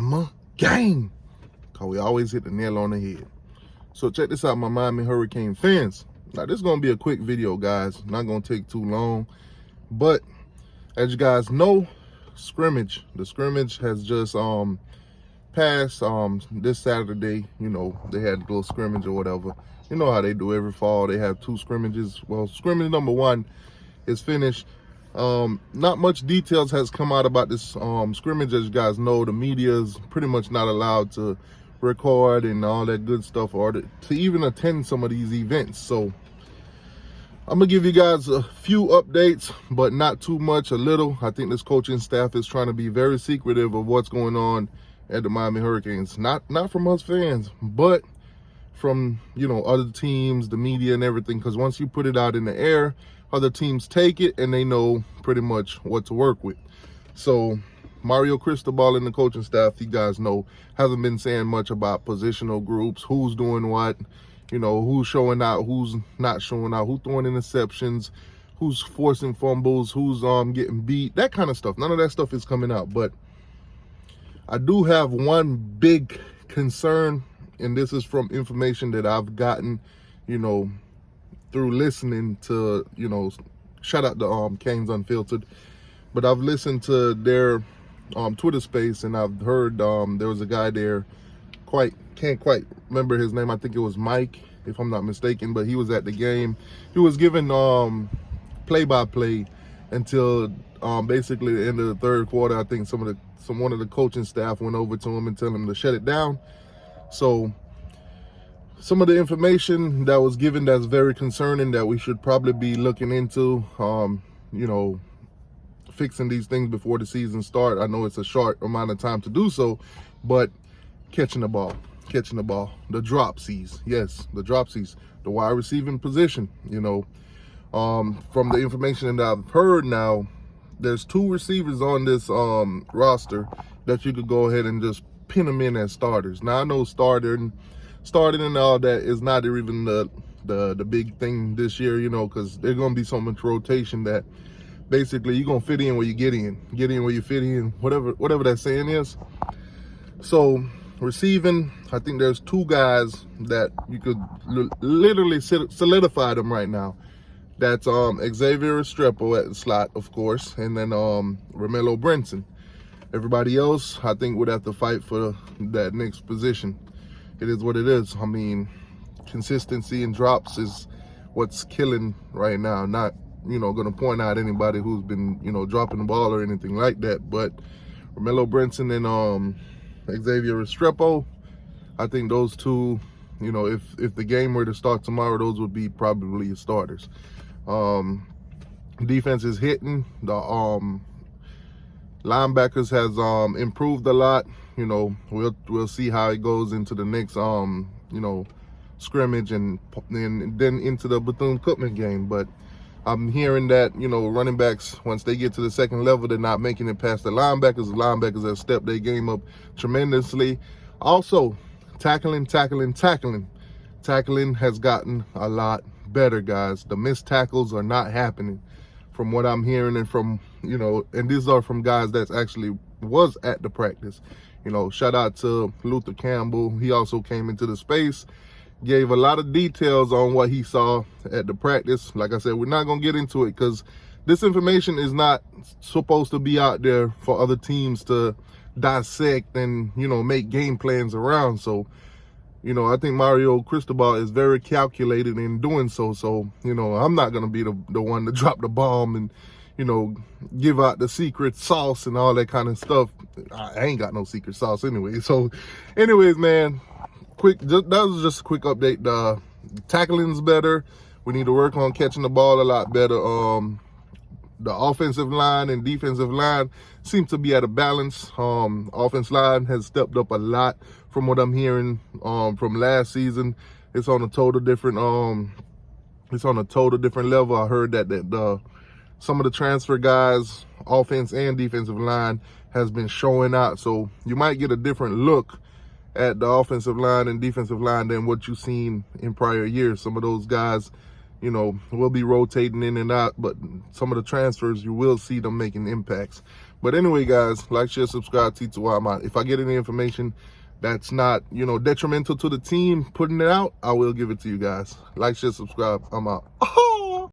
Bama gang. Because we always hit the nail on the head. So check this out, my Miami Hurricane fans. Now, this is going to be a quick video, guys. Not going to take too long. But as you guys know, the scrimmage has just passed this Saturday. You know, they had a little scrimmage or whatever. You know how they do every fall. They have 2 scrimmages. Well, scrimmage number 1 is finished. Not much details has come out about this scrimmage. As you guys know, the media is pretty much not allowed to record and all that good stuff, or to even attend some of these events. So I'm gonna give you guys a few updates, but not too much, a little. I think this coaching staff is trying to be very secretive of what's going on at the Miami Hurricanes. Not from us fans, but from, you know, other teams, the media and everything, because once you put it out in the air, other teams take it and they know pretty much what to work with. So Mario Cristobal and the coaching staff, you guys know, hasn't been saying much about positional groups, who's doing what, you know, who's showing out, who's not showing out, who's throwing interceptions, who's forcing fumbles, who's getting beat, that kind of stuff. None of that stuff is coming out. But I do have one big concern, and this is from information that I've gotten, you know, through listening to, you know, shout out to Canes Unfiltered, but I've listened to their Twitter space, and I've heard there was a guy there, can't quite remember his name. I think it was Mike, if I'm not mistaken, but he was at the game. He was given play-by-play until basically the end of the third quarter. I think one of the coaching staff went over to him and told him to shut it down. So some of the information that was given that's very concerning, that we should probably be looking into, you know, fixing these things before the season start. I know it's a short amount of time to do so, but catching the ball, the dropsies, yes, the dropsies, the wide receiving position, you know, from the information that I've heard now, there's 2 receivers on this roster that you could go ahead and just pin them in as starters. Now, I know starting and all that is not even the big thing this year, you know, because there's going to be so much rotation that basically you're going to fit in where you get in where you fit in, whatever that saying is. So receiving, I think there's 2 guys that you could literally solidify them right now. That's Xavier Restrepo at the slot, of course, and then Romello Brinson. Everybody else, I think, would have to fight for that next position. It is what it is. I mean, consistency and drops is what's killing right now. Not, you know, going to point out anybody who's been, you know, dropping the ball or anything like that, but Romello Brinson and Xavier Restrepo, I think those 2, you know, if the game were to start tomorrow, those would be probably your starters. Defense is hitting. The linebackers has improved a lot. You know, we'll see how it goes into the next you know, scrimmage and then into the Bethune-Cookman game. But I'm hearing that, you know, running backs, once they get to the second level, they're not making it past the linebackers. The linebackers have stepped their game up tremendously. Also, tackling has gotten a lot better, guys. The missed tackles are not happening from what I'm hearing, and from, you know, and these are from guys that's actually was at the practice. You know, shout out to Luther Campbell. He also came into the space, gave a lot of details on what he saw at the practice. Like I said, we're not going to get into it because this information is not supposed to be out there for other teams to dissect and, you know, make game plans around. So, you know, I think Mario Cristobal is very calculated in doing so. So, you know, I'm not going to be the one to drop the bomb and, you know, give out the secret sauce and all that kind of stuff. I ain't got no secret sauce anyway. So, anyways, man, that was just a quick update. The tackling's better. We need to work on catching the ball a lot better. The offensive line and defensive line seem to be at a balance. Offensive line has stepped up a lot from what I'm hearing from last season. It's on a total different level. I heard that some of the transfer guys, offense and defensive line, has been showing out. So you might get a different look at the offensive line and defensive line than what you've seen in prior years. Some of those guys, you know, will be rotating in and out, but some of the transfers, you will see them making impacts. But anyway, guys, like, share, subscribe, T2. I'm out. If I get any information that's not, you know, detrimental to the team putting it out, I will give it to you guys. Like, share, subscribe. I'm out.